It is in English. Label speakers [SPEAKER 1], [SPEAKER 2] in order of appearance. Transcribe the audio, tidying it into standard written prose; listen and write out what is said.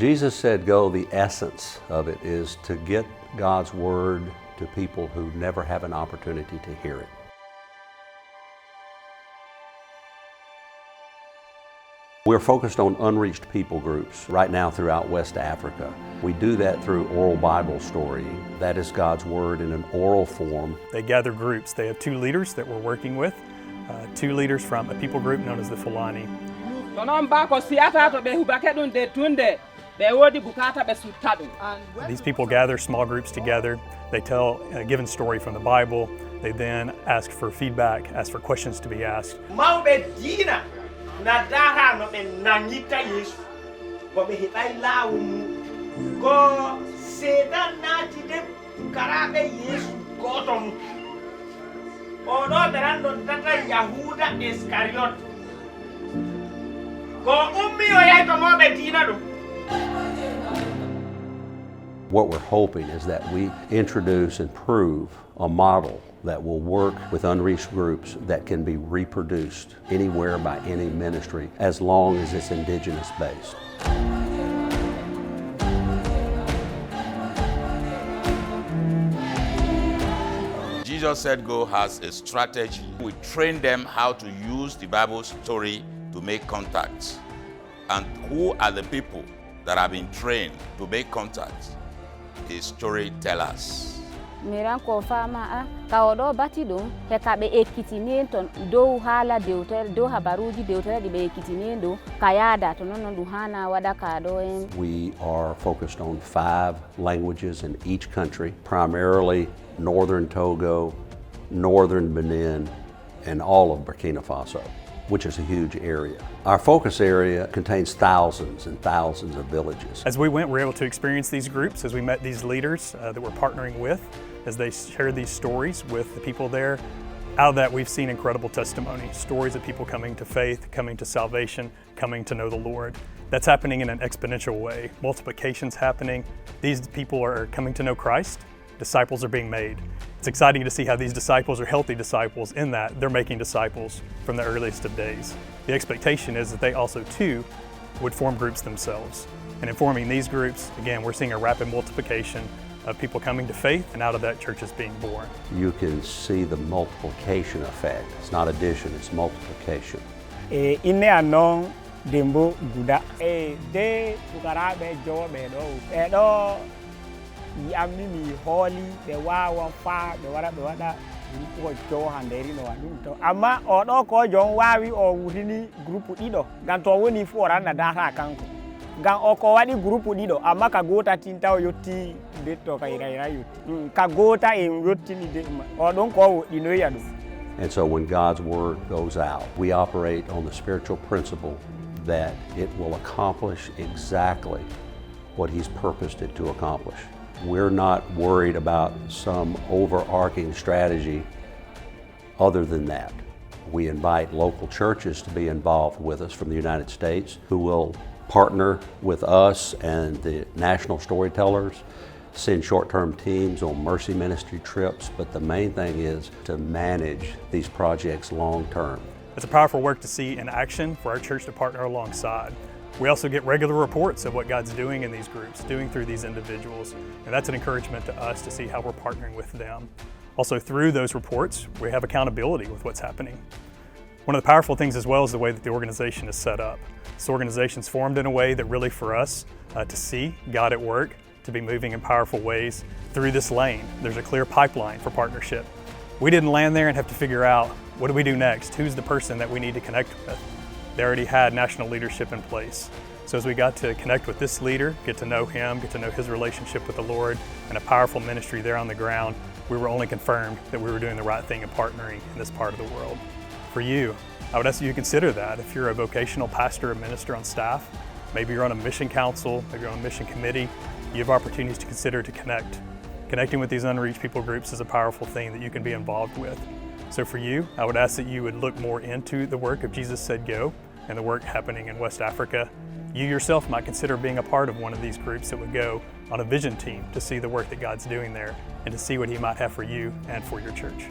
[SPEAKER 1] Jesus said go. The essence of it is to get God's Word to people who never have an opportunity to hear it. We're focused on unreached people groups right now throughout West Africa. We do that through oral Bible storying. That is God's Word in an oral form.
[SPEAKER 2] They gather groups. They have 2 leaders that we're working with, 2 leaders from a people group known as the Fulani. These people gather small groups together. They tell a given story from the Bible. They then ask for feedback, ask for questions to be asked.
[SPEAKER 1] What we're hoping is that we introduce and prove a model that will work with unreached groups that can be reproduced anywhere by any ministry as long as it's indigenous based.
[SPEAKER 3] Jesus Said Go has a strategy. We train them how to use the Bible story to make contacts. And who are the people that have been trained to make contacts? His storytellers.
[SPEAKER 4] Miranko fama kaodo batido hekabe ekitinento do hala do habaruji deutera dibe ekitinendo kayada tonono duhana wadakado.
[SPEAKER 1] We are focused on 5 languages in each country, primarily northern Togo, northern Benin, and all of Burkina Faso, which is a huge area. Our focus area contains thousands and thousands of villages.
[SPEAKER 2] As we went, we were able to experience these groups, as we met these leaders that we're partnering with, as they shared these stories with the people there. Out of that, we've seen incredible testimony, stories of people coming to faith, coming to salvation, coming to know the Lord. That's happening in an exponential way. Multiplication's happening. These people are coming to know Christ. Disciples are being made. It's exciting to see how these disciples are healthy disciples in that they're making disciples from the earliest of days. The expectation is that they also too would form groups themselves. And in forming these groups, again, we're seeing a rapid multiplication of people coming to faith, and out of that churches being born.
[SPEAKER 1] You can see the multiplication effect. It's not addition, it's multiplication.
[SPEAKER 5] Dembo guda de ukarabe jo bedo yamni holy the wa fa the wada ko jo handeri no adum ama odo ko jon wawi o wutini group dido gan to woni fora na data kanko gan oko wadi group dido ama ka gota tinta yoti de to ka ira yoti ka gota en yoti ni de odon ko dino yadu.
[SPEAKER 1] And so when God's Word goes out, we operate on the spiritual principle that it will accomplish exactly what He's purposed it to accomplish. We're not worried about some overarching strategy other than that. We invite local churches to be involved with us from the United States who will partner with us and the national storytellers, send short-term teams on mercy ministry trips, but the main thing is to manage these projects long-term.
[SPEAKER 2] It's a powerful work to see in action for our church to partner alongside. We also get regular reports of what God's doing in these groups, doing through these individuals, and that's an encouragement to us to see how we're partnering with them. Also through those reports, we have accountability with what's happening. One of the powerful things as well is the way that the organization is set up. This organization's formed in a way that really for us to see God at work, to be moving in powerful ways through this lane. There's a clear pipeline for partnership. We didn't land there and have to figure out, what do we do next? Who's the person that we need to connect with? They already had national leadership in place. So as we got to connect with this leader, get to know him, get to know his relationship with the Lord, and a powerful ministry there on the ground, we were only confirmed that we were doing the right thing and partnering in this part of the world. For you, I would ask you to consider that. If you're a vocational pastor or minister on staff, maybe you're on a mission council, maybe you're on a mission committee, you have opportunities to consider to connect. Connecting with these unreached people groups is a powerful thing that you can be involved with. So for you, I would ask that you would look more into the work of Jesus Said Go and the work happening in West Africa. You yourself might consider being a part of one of these groups that would go on a vision team to see the work that God's doing there and to see what He might have for you and for your church.